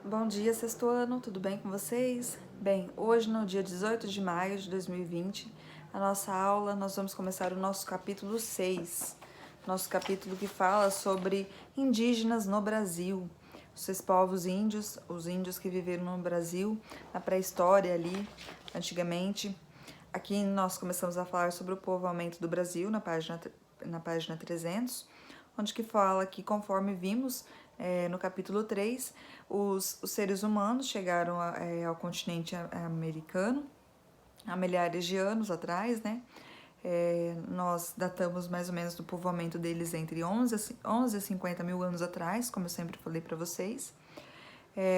Bom dia, sexto ano, tudo bem com vocês? Bem, hoje no dia 18 de maio de 2020, a nossa aula, nós vamos começar o nosso capítulo 6, nosso capítulo que fala sobre indígenas no Brasil, os povos índios, os índios que viveram no Brasil, na pré-história ali, antigamente. Aqui nós começamos a falar sobre o povoamento do Brasil, na página 300, onde que fala que, conforme vimos no capítulo 3, os seres humanos chegaram ao continente americano há milhares de anos atrás, né? Nós datamos mais ou menos do povoamento deles entre 11 a 50 mil anos atrás, como eu sempre falei para vocês.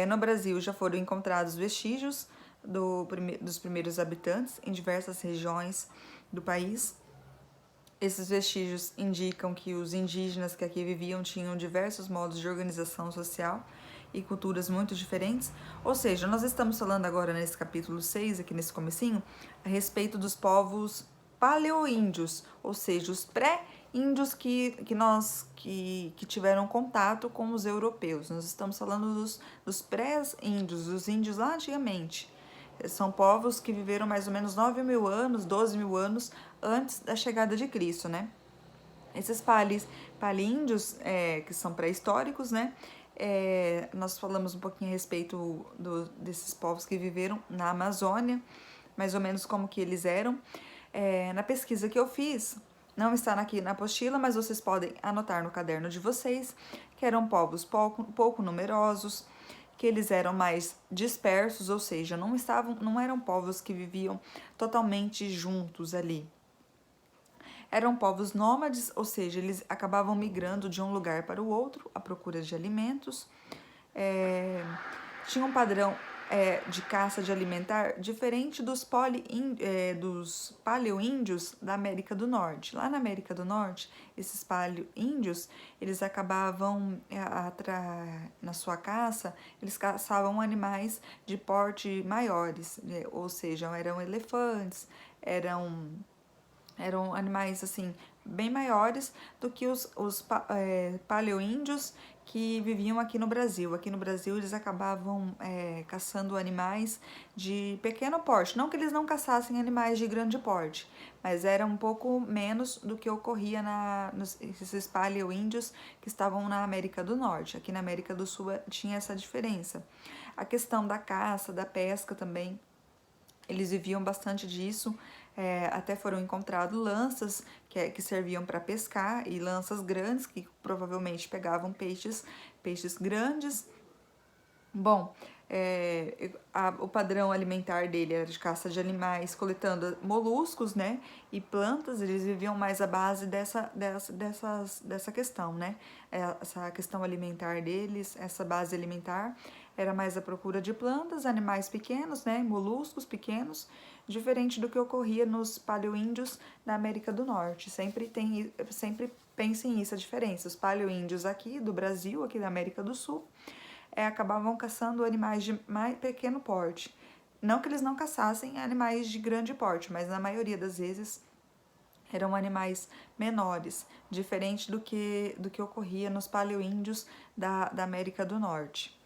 No Brasil já foram encontrados vestígios dos primeiros habitantes em diversas regiões do país. Esses vestígios indicam que os indígenas que aqui viviam tinham diversos modos de organização social e culturas muito diferentes. Ou seja, nós estamos falando agora nesse capítulo 6, aqui nesse comecinho, a respeito dos povos paleoíndios, ou seja, os pré-índios que tiveram contato com os europeus. Nós estamos falando dos pré-índios, dos índios lá antigamente. São povos que viveram mais ou menos 9 mil anos, 12 mil anos antes da chegada de Cristo, né? Esses palíndios, que são pré-históricos, né? Nós falamos um pouquinho a respeito desses povos que viveram na Amazônia, mais ou menos como que eles eram. Na pesquisa que eu fiz, não está aqui na apostila, mas vocês podem anotar no caderno de vocês, que eram povos pouco numerosos, que eles eram mais dispersos, ou seja, não eram povos que viviam totalmente juntos ali. Eram povos nômades, ou seja, eles acabavam migrando de um lugar para o outro à procura de alimentos. Tinha um padrão de caça de alimentar diferente dos paleoíndios da América do Norte. Lá na América do Norte, esses paleoíndios, eles acabavam, na sua caça, eles caçavam animais de porte maiores, ou seja, eram elefantes, eram animais assim bem maiores do que os paleoíndios que viviam aqui no Brasil. Aqui no Brasil eles acabavam caçando animais de pequeno porte. Não que eles não caçassem animais de grande porte, mas era um pouco menos do que ocorria nesses paleoíndios que estavam na América do Norte. Aqui na América do Sul tinha essa diferença. A questão da caça, da pesca também, eles viviam bastante disso. Até foram encontradas lanças que serviam para pescar e lanças grandes que provavelmente pegavam peixes grandes. Bom, o padrão alimentar dele era de caça de animais, coletando moluscos, né, e plantas. Eles viviam mais à base dessa questão, né, essa questão alimentar deles, essa base alimentar era mais a procura de plantas, animais pequenos, né, moluscos pequenos, diferente do que ocorria nos paleoíndios da América do Norte. Sempre pensem nisso, a diferença. Os paleoíndios aqui do Brasil, aqui da América do Sul, acabavam caçando animais de mais pequeno porte. Não que eles não caçassem animais de grande porte, mas na maioria das vezes eram animais menores, diferente do que ocorria nos paleoíndios da América do Norte.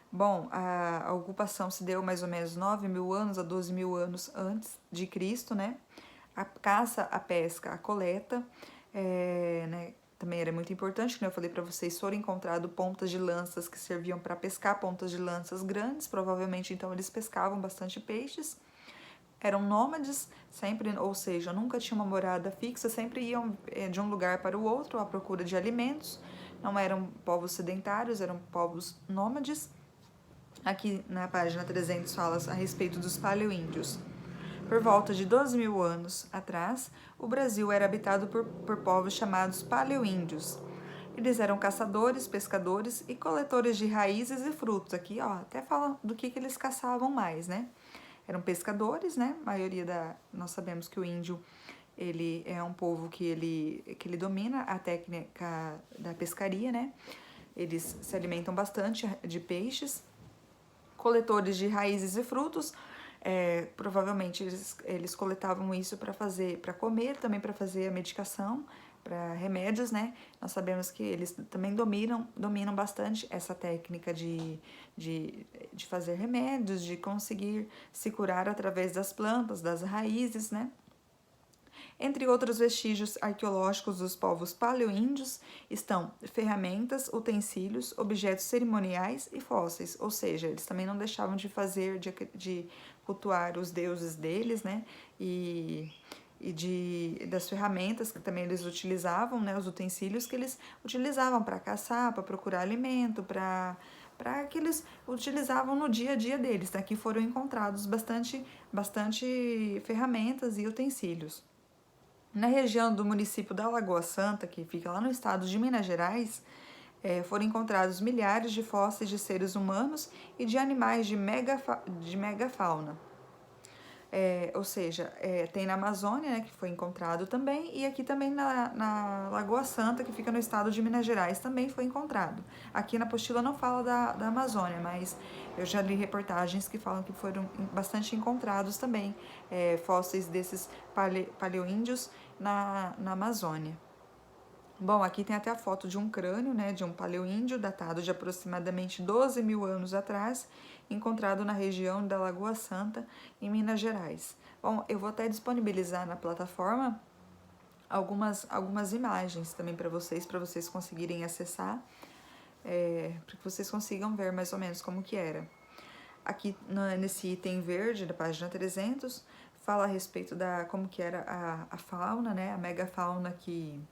Bom, a ocupação se deu mais ou menos 9 mil anos a 12 mil anos antes de Cristo, né? A caça, a pesca, a coleta, né? Também era muito importante, como eu falei para vocês, foram encontradas pontas de lanças que serviam para pescar, pontas de lanças grandes, provavelmente então eles pescavam bastante peixes. Eram nômades, sempre, ou seja, nunca tinham uma morada fixa, sempre iam de um lugar para o outro à procura de alimentos. Não eram povos sedentários, eram povos nômades. Aqui na página 300 fala a respeito dos paleoíndios. Por volta de 12 mil anos atrás, o Brasil era habitado por povos chamados paleoíndios. Eles eram caçadores, pescadores e coletores de raízes e frutos. Aqui, ó, até fala do que eles caçavam mais, né? Eram pescadores, né? Nós sabemos que o índio, ele é um povo que ele domina a técnica da pescaria, né? Eles se alimentam bastante de peixes. Coletores de raízes e frutos, provavelmente eles coletavam isso para comer, também para fazer a medicação, remédios, né? Nós sabemos que eles também dominam bastante essa técnica de fazer remédios, de conseguir se curar através das plantas, das raízes, né? Entre outros vestígios arqueológicos dos povos paleoíndios estão ferramentas, utensílios, objetos cerimoniais e fósseis, ou seja, eles também não deixavam de fazer, de cultuar os deuses deles, né? Das ferramentas que também eles utilizavam, né? Os utensílios que eles utilizavam para caçar, para procurar alimento, para que eles utilizavam no dia a dia deles. Aqui foram encontrados bastante ferramentas e utensílios. Na região do município da Lagoa Santa, que fica lá no estado de Minas Gerais, foram encontrados milhares de fósseis de seres humanos e de animais de megafauna. Ou seja, tem na Amazônia, né, que foi encontrado também, e aqui também na Lagoa Santa, que fica no estado de Minas Gerais, também foi encontrado. Aqui na apostila não fala da Amazônia, mas eu já li reportagens que falam que foram bastante encontrados também fósseis desses paleoíndios na Amazônia. Bom, aqui tem até a foto de um crânio, né, de um paleoíndio datado de aproximadamente 12 mil anos atrás, encontrado na região da Lagoa Santa, em Minas Gerais. Bom, eu vou até disponibilizar na plataforma algumas imagens também para vocês conseguirem acessar, para que vocês consigam ver mais ou menos como que era. Aqui nesse item verde da página 300, fala a respeito da como que era a fauna, né, a megafauna que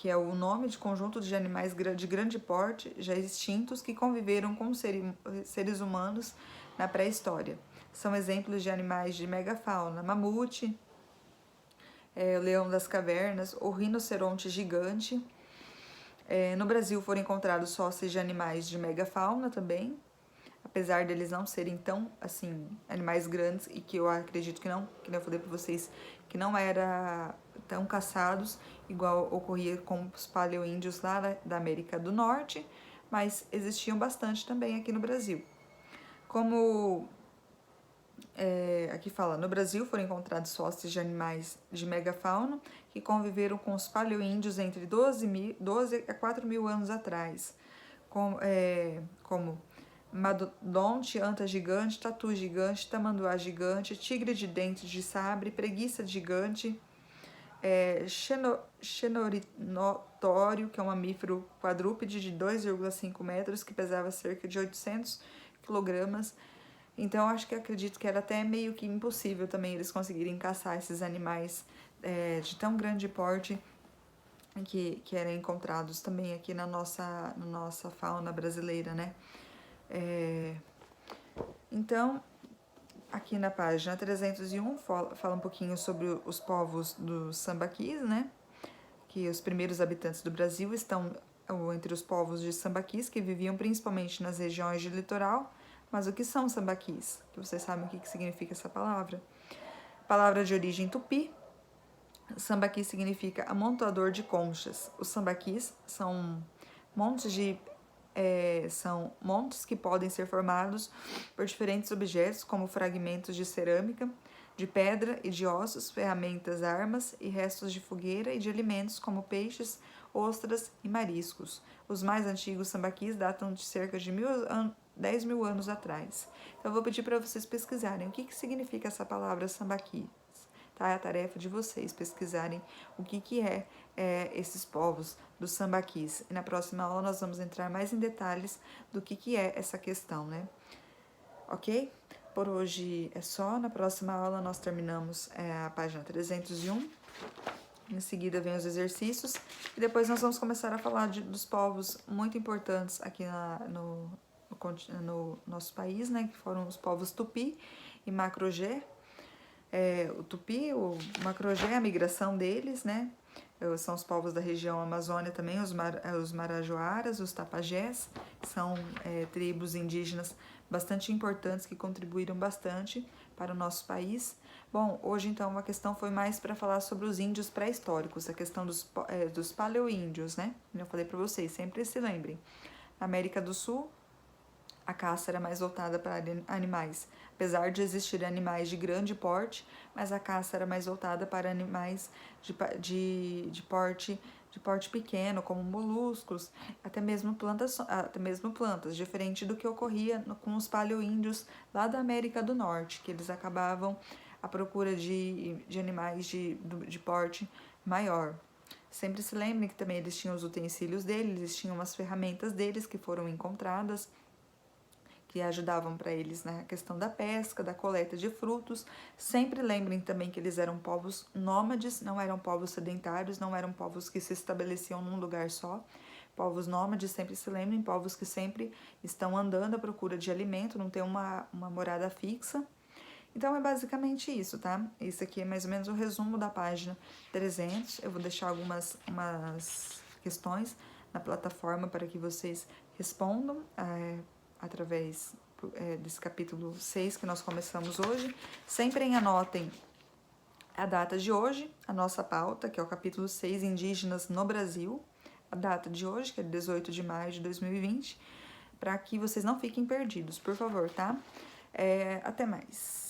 é o nome de conjunto de animais de grande porte, já extintos, que conviveram com seres humanos na pré-história. São exemplos de animais de megafauna: mamute, o leão das cavernas, o rinoceronte gigante. No Brasil foram encontrados fósseis de animais de megafauna também, apesar deles não serem tão, assim, animais grandes, e que eu acredito que não, que eu falei para vocês, que não era tão caçados, igual ocorria com os paleoíndios lá da América do Norte, mas existiam bastante também aqui no Brasil. Como aqui fala, no Brasil foram encontrados fósseis de animais de megafauna que conviveram com os paleoíndios entre 12 a 4 mil anos atrás, como Madodonte, anta gigante, tatu gigante, tamanduá gigante, tigre de dentes de sabre, preguiça gigante, xenoritório, que é um mamífero quadrúpede de 2,5 metros, que pesava cerca de 800 quilogramas. Então, acredito que era até meio que impossível também eles conseguirem caçar esses animais de tão grande porte que eram encontrados também aqui na nossa fauna brasileira, né? Então, aqui na página 301 fala um pouquinho sobre os povos dos sambaquis, né? Que os primeiros habitantes do Brasil estão entre os povos de sambaquis, que viviam principalmente nas regiões de litoral. Mas o que são sambaquis? Vocês sabem o que significa essa palavra? Palavra de origem tupi. Sambaqui significa amontoador de conchas. Os sambaquis são montes que podem ser formados por diferentes objetos, como fragmentos de cerâmica, de pedra e de ossos, ferramentas, armas e restos de fogueira, e de alimentos como peixes, ostras e mariscos. Os mais antigos sambaquis datam de cerca de 10 mil anos atrás. Então, eu vou pedir para vocês pesquisarem o que significa essa palavra sambaqui. Tá? É a tarefa de vocês pesquisarem o que é esses povos dos sambaquis. E na próxima aula nós vamos entrar mais em detalhes do que é essa questão, né? Ok? Por hoje é só. Na próxima aula nós terminamos a página 301. Em seguida vem os exercícios. E depois nós vamos começar a falar dos povos muito importantes aqui no nosso país, né? Que foram os povos Tupi e Macro-Gé. O Tupi, o Macro-Gé, a migração deles, né? São os povos da região Amazônia também, os Marajoaras, os Tapajés, são tribos indígenas bastante importantes que contribuíram bastante para o nosso país. Bom, hoje então a questão foi mais para falar sobre os índios pré-históricos, a questão dos paleoíndios, né? Como eu falei para vocês, sempre se lembrem. Na América do Sul, a caça era mais voltada para animais, apesar de existirem animais de grande porte, mas a caça era mais voltada para animais de porte pequeno, como moluscos, até mesmo plantas, diferente do que ocorria com os paleoíndios lá da América do Norte, que eles acabavam à procura de animais de porte maior. Sempre se lembrem que também eles tinham os utensílios deles, eles tinham as ferramentas deles que foram encontradas, que ajudavam para eles na questão da pesca, da coleta de frutos. Sempre lembrem também que eles eram povos nômades, não eram povos sedentários, não eram povos que se estabeleciam num lugar só. Povos nômades, sempre se lembrem, povos que sempre estão andando à procura de alimento, não tem uma morada fixa. Então é basicamente isso, tá? Isso aqui é mais ou menos o resumo da página 300. Eu vou deixar umas questões na plataforma para que vocês respondam através desse capítulo 6 que nós começamos hoje. Sempre anotem a data de hoje, a nossa pauta, que é o capítulo 6, Indígenas no Brasil, a data de hoje, que é 18 de maio de 2020, para que vocês não fiquem perdidos, por favor, tá? Até mais.